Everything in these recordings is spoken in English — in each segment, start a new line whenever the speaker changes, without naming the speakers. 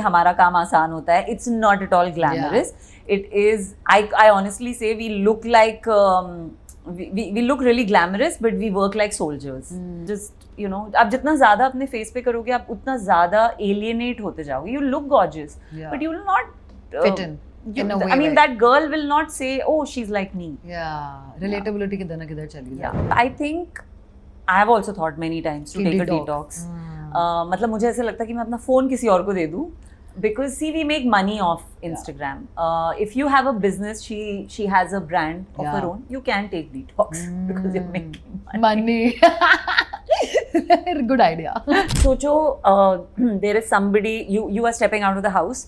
हमारा काम आसान होता है. It's not at all glamorous. It is. I honestly say we look like we look really glamorous, but we work like soldiers. Just आप जितना ज़्यादा अपने face पे करोगे, आप उतना ज़्यादा alienate होते जाओगे. You look gorgeous, but you will not
fit in.
I mean, that girl will not say, "Oh, she's like me."
Relatability किधर ना किधर चली जाती है.
I think I have also thought many times to take a detox. मतलब मुझे ऐसे लगता है कि मैं अपना फ़ोन किसी और को दे दूँ. Because see, we make money off Instagram. If you have a business, she has a brand of her own. You can take detox because you're making money.
Good idea.
Socho, there is somebody, you are stepping out of the house.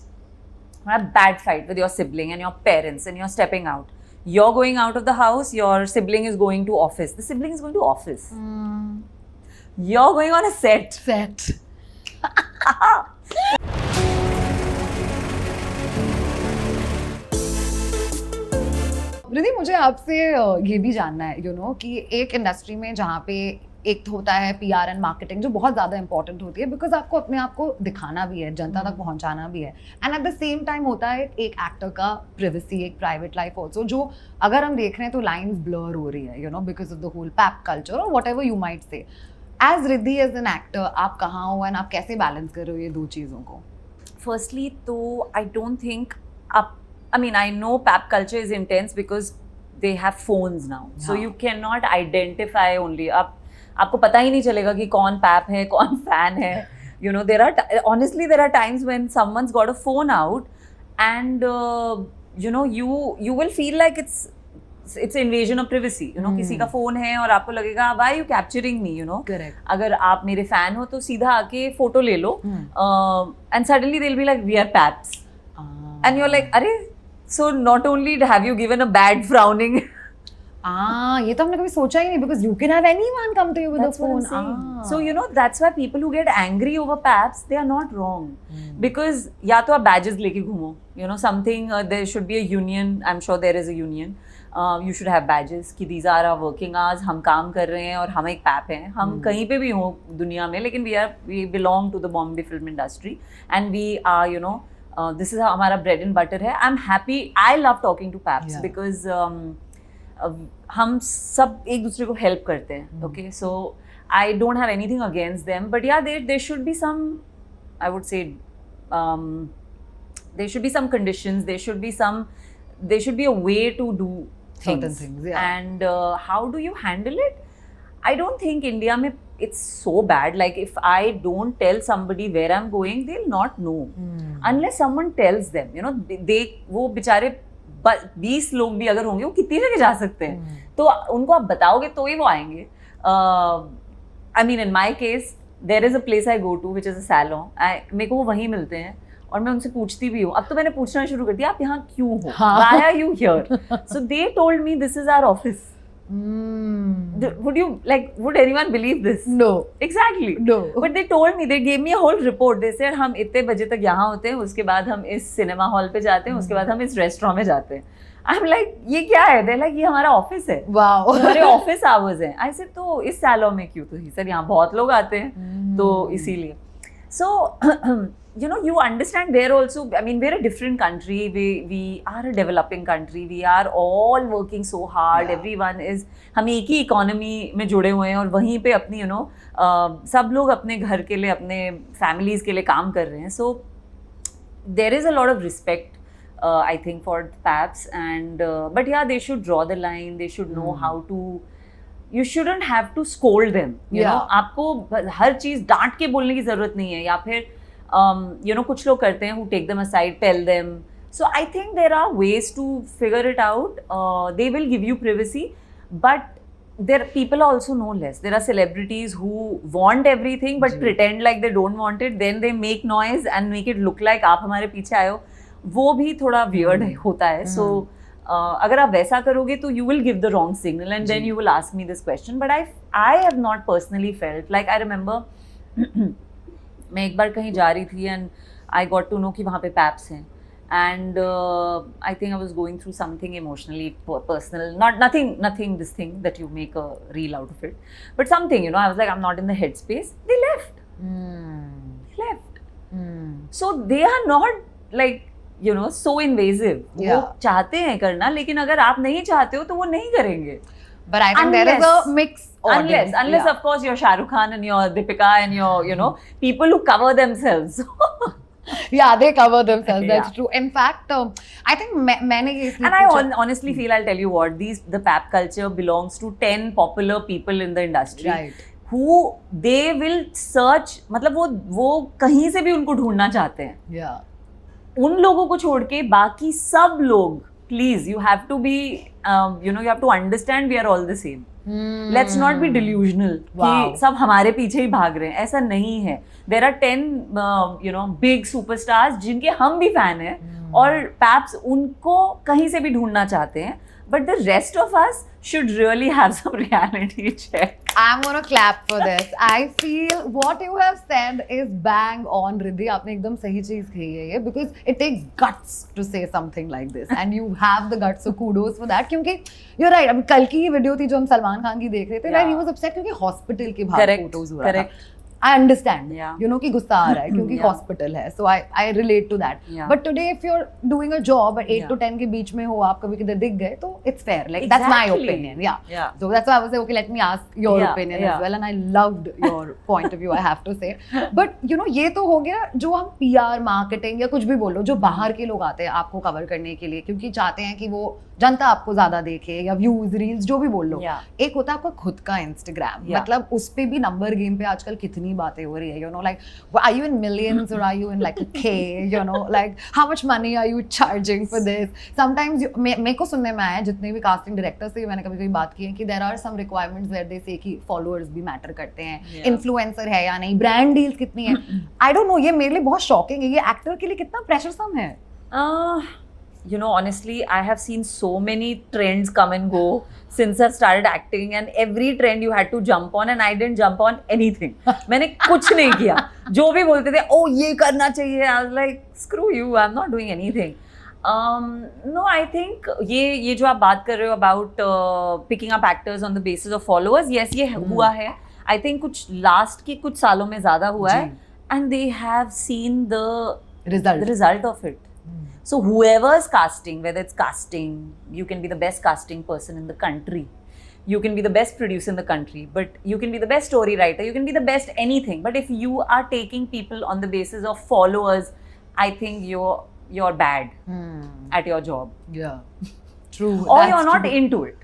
You have a bad fight with your sibling and your parents, and you're stepping out. You're going out of the house. Your sibling is going to office. The sibling is going to office. You're going on a set.
Riddhi, मुझे आपसे ये भी जानना है कि एक industry में जहाँ पे एक होता है PR एंड मार्केटिंग जो बहुत ज़्यादा इंपॉर्टेंट होती है, बिकॉज आपको अपने आप को दिखाना भी है, जनता तक पहुँचाना भी है, and at the same time होता है एक एक्टर का प्रिवेसी, एक प्राइवेट लाइफ ऑल्सो, जो अगर हम देख रहे हैं तो लाइन्स ब्लर हो रही है because of the whole pap culture और whatever you might say. As Riddhi as an actor, आप कहाँ हो एंड आप कैसे बैलेंस कर रहे हो ये दो चीज़ों को?
Firstly, तो I don't think I know pap culture is intense because they have phones now. So you cannot identify only. आपको पता ही नहीं चलेगा कि कौन पैप है, कौन फैन है. Honestly, there are times when someone's got a phone out and you will feel like it's invasion of privacy. किसी का phone है और आपको लगेगा why are you capturing me?
Correct.
अगर आप मेरे fan हो तो सीधा आके फोटो ले लो. And suddenly they'll be like, we are paps. And you're like, अरे, so not only have you given a bad frowning.
ये तो हमने कभी सोचा ही नहीं, because you can have anyone come to you with a phone.
So that's why people who get angry over paps, they are not wrong. Because या तो आप badges लेके घूमो, something, there should be a union. I'm sure there is a union. You should have badges कि these are our working hours, हम काम कर रहे हैं और हम एक पैप हैं. हम कहीं पे भी हों दुनिया में, लेकिन we belong to the Bombay film industry and we are this is हमारा bread and butter है. I'm happy. I love talking to paps because हम सब एक दूसरे को help करते हैं. Okay, so I don't have anything against them, but yeah, there should be some, I would say, there should be some conditions. There should be a way to do things.
Certain things, yeah.
And how do you handle it? I don't think India में it's so bad. Like if I don't tell somebody where I'm going, they'll not know. Unless someone tells them. वो बेचारे 20 लोग भी अगर होंगे, वो कितनी जगह जा सकते हैं. तो उनको आप बताओगे तो ही वो आएंगे. I mean, in my case, there is a place I go to which is a salon. मेरे को वो वहीं मिलते हैं और मैं उनसे पूछती भी हूँ. अब तो मैंने पूछना शुरू कर दिया, आप यहाँ क्यों हो? Why are you here? So they told me this is our office. Would anyone believe this?
No.
Exactly.
No.
But they told me, they gave me a whole report. They said हम इतने बजे तक यहाँ होते हैं, उसके बाद हम इस सिनेमा हॉल पे जाते हैं, उसके बाद हम इस रेस्टोरेंट में जाते हैं. I'm like, ये क्या है? They're like, ये हमारा ऑफिस है.
Wow.
हमारे ऑफिस आवर्स हैं. I said, तो इस सैलून में क्यों? तो ही सर यहाँ बहुत लोग आते हैं, तो इसीलिए. So you understand there also. I mean, we're a different country. We are a developing country. We are all working so hard. Yeah. Everyone is. हम एक ही इकोनॉमी में जुड़े हुए हैं और वहीं पे अपनी सब लोग अपने घर के लिए, अपने फैमिलीज के लिए काम कर रहे हैं. So there is a lot of respect, I think, for paps. And but yeah, they should draw the line. They should know how to. You shouldn't have to scold them. You know, आपको हर चीज़ डांट के बोलने की ज़रूरत नहीं है. या फिर कुछ लोग करते हैं who take them aside, tell them. So I think there are ways to figure it out. They will give you privacy, but people also know less. There are celebrities who want everything but pretend like they don't want it. Then they make noise and make it look like आप हमारे पीछे आए हो. वो भी थोड़ा weird होता है. So अगर आप वैसा करोगे तो you will give the wrong signal and then you will ask me this question. But I have not personally felt like, I remember मैं एक बार कहीं जा रही थी and I got to know कि वहाँ पे पैप्स हैं. And I think I was going through something emotionally personal, nothing this thing that you make a reel out of it, but something, I was like, I'm not in the headspace. They left. So they are not like so invasive.
Yeah.
वो चाहते हैं करना, लेकिन अगर आप नहीं चाहते हो तो वो नहीं करेंगे.
But I think there is a mix audience.
Unless of course you're Shah Rukh Khan and you're Deepika and you're people who cover themselves.
Yeah, they cover themselves.
Yeah.
That's true. In fact, I think मैंने ये
And I honestly feel, I'll tell you what, the pap culture belongs to 10 popular people in the industry.
Right.
Who they will search, मतलब वो कहीं से भी उनको ढूंढना चाहते हैं.
Yeah.
उन लोगों को छोड़ के बाकी सब लोग, please, you have to be you have to understand we are all the same. Let's not be delusional कि सब हमारे पीछे ही भाग रहे हैं. ऐसा नहीं है. There are 10 big superstars जिनके हम भी फैन हैं और perhaps उनको कहीं से भी ढूंढना चाहते हैं. But the rest of us should really have some reality check.
I'm gonna clap for this. I feel what you have said is bang on, Riddhi. आपने एकदम सही चीज कही है ये, because it takes guts to say something like this, and you have the guts, so kudos for that. क्योंकि you're right. अभी कल की वीडियो थी जो हम सलमान खान की देख रहे थे, right? He was upset क्योंकि हॉस्पिटल के बाहर फोटोज हो रहा था. I understand, कि गुस्सा आ रहा है क्योंकि हॉस्पिटल है, so I relate to that. But today if you're doing a job at 8 to 10 के बीच में हो, आप कभी किधर दिख गए, तो it's fair. Like that's my opinion. Yeah. So that's why I was like, okay, let me ask your opinion as well, and I loved your point of view, I have to say. But ये तो हो गया जो हम PR, marketing या कुछ भी बोलो, जो बाहर के लोग आते हैं आपको कवर करने के लिए, क्योंकि चाहते हैं कि वो जनता आपको ज्यादा देखे, या व्यूज, रील्स, जो भी बोल लो. एक होता है आपका खुद का इंस्टाग्राम, मतलब उस पे भी नंबर गेम पे आजकल कितनी बातें हो रही है, like are you in millions or are you in like a K, like how much money are you charging for this? Sometimes मेरे को सुनने में आया है, जितने भी कास्टिंग डायरेक्टर से मैंने कभी बात की है, कि there are some requirements where they say कि followers भी मैटर करते हैं, इन्फ्लुएंसर है या नहीं, ब्रांड डील्स कितनी है. I don't know, ये मेरे लिए बहुत शॉकिंग है. ये एक्टर के लिए कितना प्रेशरसम है.
Honestly, I have seen so many trends come and go since I've started acting, and every trend you had to jump on, and I didn't jump on anything. मैंने कुछ नहीं किया. जो भी बोलते थे, oh ये करना चाहिए, I was like, screw you, I'm not doing anything. No, I think ये जो आप बात कर रहे हो about picking up actors on the basis of followers, yes, ये हुआ है. I think कुछ last के कुछ सालों में ज़्यादा हुआ है, and they have seen the result of it. So whoever's casting, whether it's casting, you can be the best casting person in the country, you can be the best producer in the country, but you can be the best story writer, you can be the best anything, but if you are taking people on the basis of followers, I think you're bad at your job.
Yeah, true.
Or you're not into it.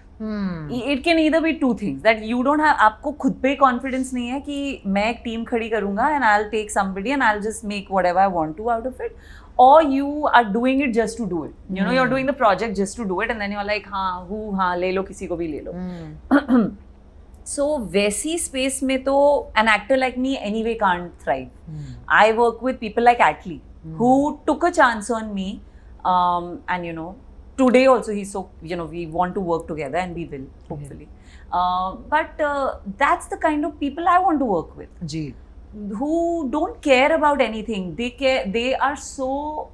It can either be two things, that you don't have, आपको खुद पे confidence नहीं है कि मैं एक team खड़ी करूँगा and I'll take somebody and I'll just make whatever I want to out of it, or you are doing it just to do it. You're doing the project just to do it, and then you're like, हाँ ले लो, किसी को भी ले लो. So वैसी space में तो an actor like me anyway can't thrive. I work with people like Atlee, who took a chance on me, and today also he's so, we want to work together, and we will, hopefully. But that's the kind of people I want to work with.
Ji.
Who don't care about anything. They are so,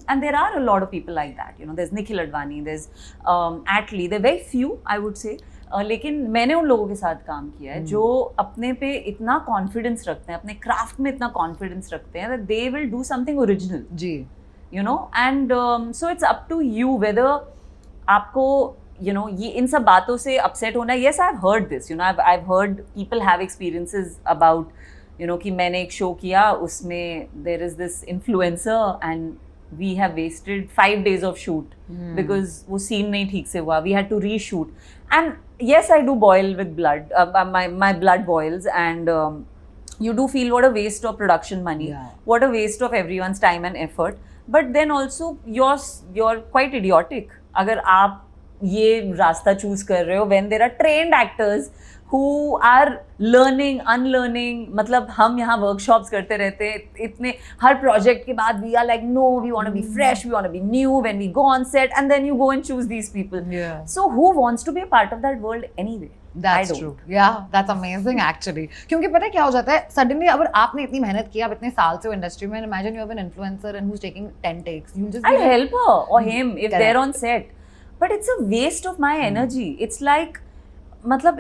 and there are a lot of people like that. There's Nikhil Advani, there's Atlee, they're very few, I would say. लेकिन मैंने उन लोगों के साथ काम किया है जो अपने पे इतना कॉन्फिडेंस रखते हैं, अपने क्राफ्ट में इतना कॉन्फिडेंस रखते हैं, that they will do something original.
Ji.
And so it's up to you whether आपको ये इन सब बातों से अपसेट होना. Yes, I've heard this. I've heard people have experiences about कि मैंने एक शो किया, उसमें there is this influencer and we have wasted 5 days of shoot because वो scene नहीं ठीक से हुआ. We had to reshoot. And yes, I do boil with blood. My blood boils, and you do feel what a waste of production money, what a waste of everyone's time and effort. But then also you're quite idiotic अगर आप ये रास्ता choose कर रहे हो when there are trained actors who are learning, unlearning. मतलब हम यहाँ workshops करते रहते हैं इतने, हर project के बाद we are like, no, we want to be fresh, we want to be new when we go on set, and then you go and choose these people.
Yeah.
So who wants to be a part of that world anyway?
That's true. Yeah, that's amazing actually. क्योंकि पता है क्या हो जाता है, suddenly अगर आपने इतनी मेहनत की, आप इतने साल से हो इंडस्ट्री में, imagine you have an influencer and who's taking 10 takes. You just
I'll help her or him if they're on set. But it's a waste of my energy. It's like, मतलब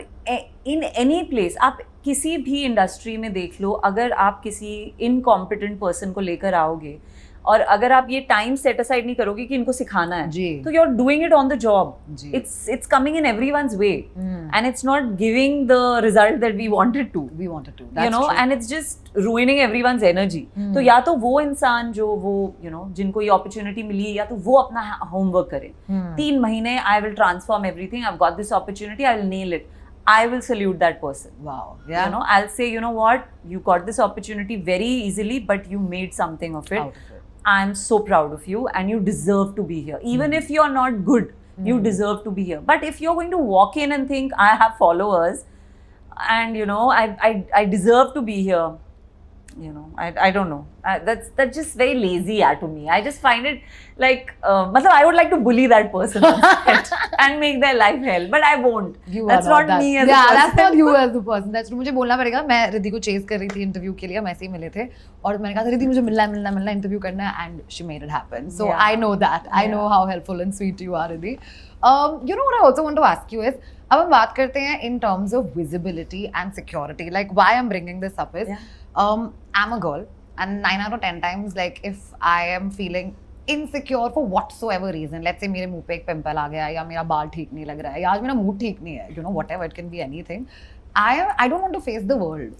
in any place, आप किसी भी industry में देख लो, अगर आप किसी incompetent person को लेकर आओगे और अगर आप ये टाइम सेट असाइड नहीं करोगे कि इनको सिखाना है,
जी।
तो you are doing it on the job.
जी।
It's coming in everyone's way, and it's not giving the result that we wanted to.
That's
You know,
true.
and it's just ruining everyone's energy. तो या तो वो इंसान जो वो जिनको ये opportunity मिली, या तो वो अपना homework करे. 3 महीने I will transform everything. I've got this opportunity. I will nail it. I will salute that person.
Wow. Yeah.
You know, I'll say, you know what, you got this opportunity very easily, but you made something of it.
Out of it.
I'm so proud of you, and you deserve to be here. Even if you're not good, you deserve to be here. But if you're going to walk in and think, I have followers, and I deserve to be here, I don't know. That's just very lazy to me. I just find it like, I would like to bully that person on set and make their life hell, but I won't. That's not me as a person.
That's not you as a person. That's true. मुझे बोलना पड़ेगा. मैं रिद्धि को chase कर रही थी interview के लिए, हम ऐसे ही मिले थे और मैंने कहा था रिद्धि मुझे मिलना है इंटरव्यू करना है, and she made it happen. So
Yeah.
I know that. I know how helpful and sweet you are, Riddhi. You know what I also want to ask you is, अब हम बात करते हैं in terms of visibility and security. Like why I'm bringing this up is, I'm a girl, and 9 out of 10 times, like if I am feeling insecure for whatsoever reason, let's say मेरे मुंह पे एक pimple आ गया, या मेरा बाल ठीक नहीं लग रहा है, या आज मेरा मूड ठीक नहीं है, whatever, it can be anything. I don't want to face the world.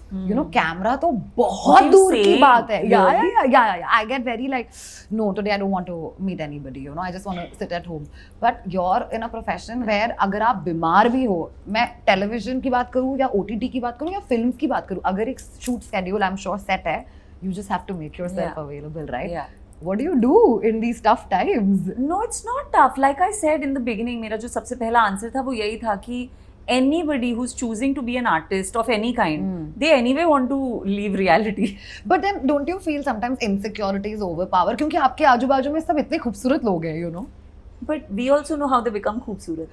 Camera तो बहुत दूर की बात है. Yeah. I get very like, no, today I don't want to meet anybody. I just want to sit at home. But you're in a profession where अगर आप बीमार भी हो, मैं टेलीविजन की बात करूँ या OTT की बात करूँ या फिल्म की बात करूँ, अगर एक shoot schedule I'm sure set है, you just have to make yourself available, right?
Yeah.
What do you do in these tough times?
No, it's not tough. Like I said in the beginning, मेरा जो सबसे पहला answer था वो यही था कि anybody who's choosing to be an artist of any kind, they anyway want to leave reality.
But then don't you feel sometimes insecurity is overpower? क्योंकि आपके आजू बाजू में सब इतने खूबसूरत लोग हैं,
But we also know how they become खूबसूरत.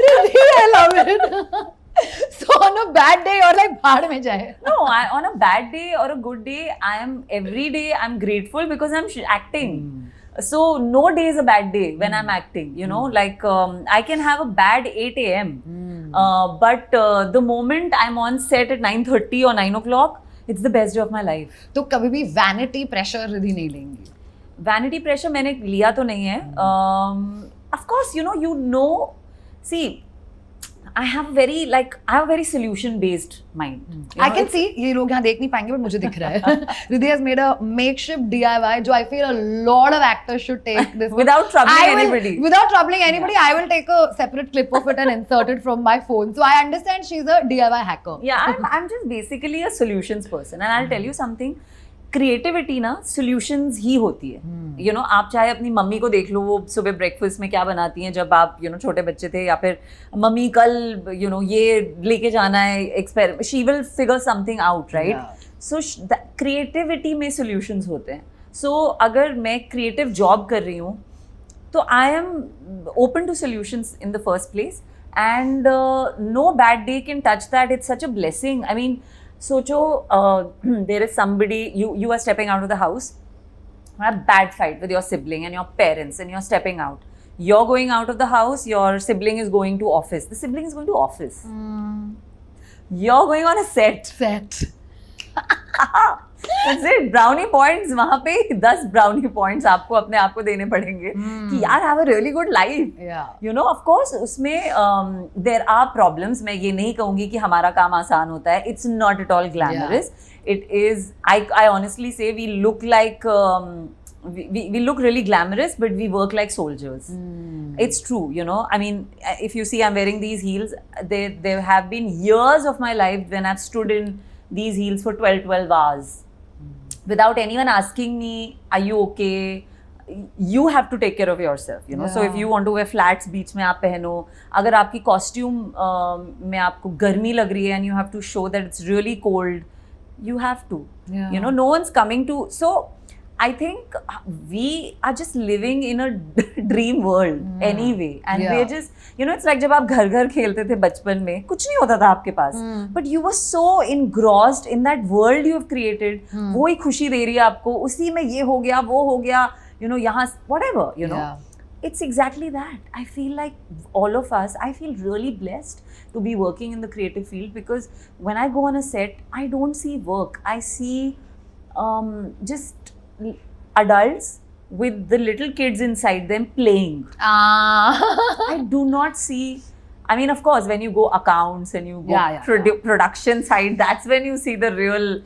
Really, I love it. So on a bad day or like भाड़ में जाए.
No, on a bad day or a good day, every day I'm grateful because I'm acting. So no day is a bad day when I'm acting, like I can have a bad 8 a.m. But the moment I'm on set at 9:30 or 9 o'clock, it's the best day of my life.
तो कभी भी vanity pressure Riddhi नहीं लेंगी?
Vanity pressure मैंने लिया तो नहीं है. Of course, see, I have a very solution based mind.
I can see, ये लोग यहाँ देख नहीं पाएंगे, but मुझे दिख रहा है. Riddhi has made a makeshift DIY, जो I feel a lot of actors should take this.
Without troubling anybody.
Without troubling anybody, I will take a separate clip of it and insert it from my phone. So I understand she's a DIY hacker.
Yeah, I'm just basically a solutions person, and I'll tell you something. Creativity ना solutions ही होती है. आप चाहे अपनी mummy को देख लो, वो सुबह ब्रेकफास्ट में क्या बनाती हैं जब आप छोटे बच्चे थे, या फिर मम्मी कल ये लेके जाना है experiment, she will figure something out, right? So creativity में सॉल्यूशंस होते हैं. सो अगर मैं क्रिएटिव जॉब कर रही हूँ तो I am open to solutions in the first place, and no bad day can touch that. It's such a blessing. I mean, socho there is somebody, you are stepping out of the house, a bad fight with your sibling and your parents, and you're stepping out. You're going out of the house, your sibling is going to office. The sibling is going to office. You're going on a set. That's it. Brownie points, वहाँ पे 10 brownie points आपको अपने आप को देने पड़ेंगे कि यार have a really good life.
Yeah.
Of course उसमें there are problems. मैं ये नहीं कहूँगी कि हमारा काम आसान होता है. It's not at all glamorous. Yeah. It is. I honestly say we look like we look really glamorous, but we work like soldiers. It's true. I mean, if you see I'm wearing these heels, there have been years of my life when I've stood in these heels for 12 hours. Without anyone asking me, are you okay? You have to take care of yourself, Yeah. So if you want to wear flats, बीच में आप पहनो. अगर आपकी costume में आपको गर्मी लग रही है and you have to show that it's really cold, you have to.
Yeah.
No one's coming to. So I think we are just living in a dream world anyway, and we're just, it's like जब आप घर खेलते थे बचपन में, कुछ नहीं होता था आपके पास, but you were so engrossed in that world you have created. वो ही खुशी दे रही है आपको, उसी में ये हो गया, वो हो गया, यहाँ whatever,
Yeah.
it's exactly that. I feel like all of us, I feel really blessed to be working in the creative field, because when I go on a set, I don't see work. I see just adults with the little kids inside them playing. I do not see. I mean, of course, when you go accounts and you go production side, that's when you see the real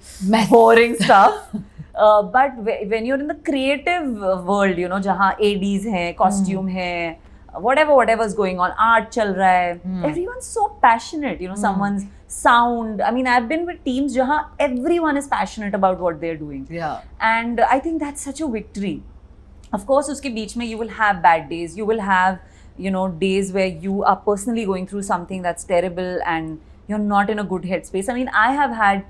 boring stuff. But when you're in the creative world, you know, जहाँ ADs हैं, costume है, whatever's going on, art चल रहा है, everyone's so passionate, you know, someone's sound. I mean, I've been with teams जहाँ everyone is passionate about what they're doing.
Yeah.
And I think that's such a victory. Of course, उसके बीच में you will have bad days, you will have, you know, days where you are personally going through something that's terrible and you're not in a good headspace. I mean, I have had,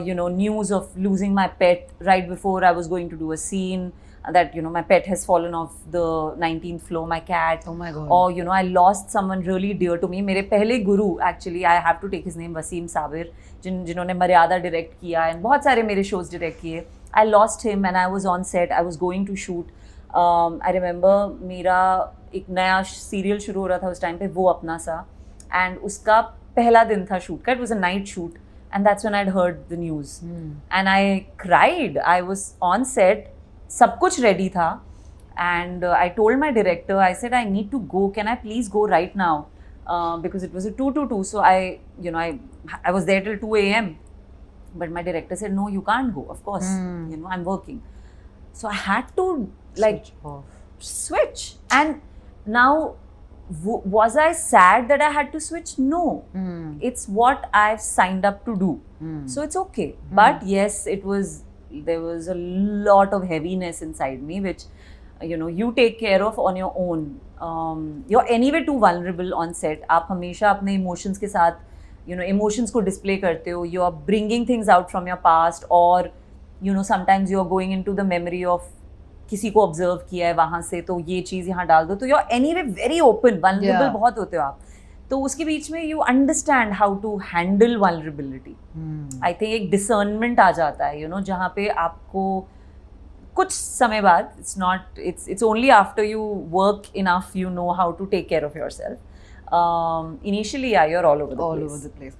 you know, news of losing my pet right before I was going to do a scene, that, you know, my pet has fallen off the 19th floor, my cat.
Oh my God.
Or, you know, I lost someone really dear to me. मेरे पहले गुरु, actually, I have to take his name, Wasim Sabir, जिन्होंने मर्यादा direct किया and बहुत सारे मेरे shows direct किए. I lost him and I was on set. I was going to shoot. I remember मेरा एक नया सीरियल शुरू हो रहा था उस टाइम पे, वो अपना सा, एंड उसका पहला दिन था शूट का. It was a night shoot and that's when I heard the news and I cried. I was on set, सब कुछ रेडी था, and I told my director, I said I need to go, can I please go right now, because it was a 2-2, so I was there till 2 a.m. But my director said, no, you can't go, of course, you know, I'm working. So I had to like switch. And now, was I sad that I had to switch? No. It's what I've signed up to do. So it's okay. But yes, there was a lot of heaviness inside me, which, you know, you take care of on your own. You're anyway too vulnerable on set. आप हमेशा अपने emotions के साथ, you know, emotions को display करते हो. You are bringing things out from your past, or, you know, sometimes you are going into the memory of किसी को ऑब्जर्व किया है वहाँ से, तो ये चीज़ यहाँ डाल दो. तो you are anyway very open, vulnerable बहुत होते हो आप. तो उसके बीच में you understand how to handle vulnerability. I think एक डिसर्नमेंट आ जाता है, यू नो, जहाँ पे आपको कुछ समय बाद, it's only after you work enough, you know how to take care of yourself. Initially, yeah, you're all over the place.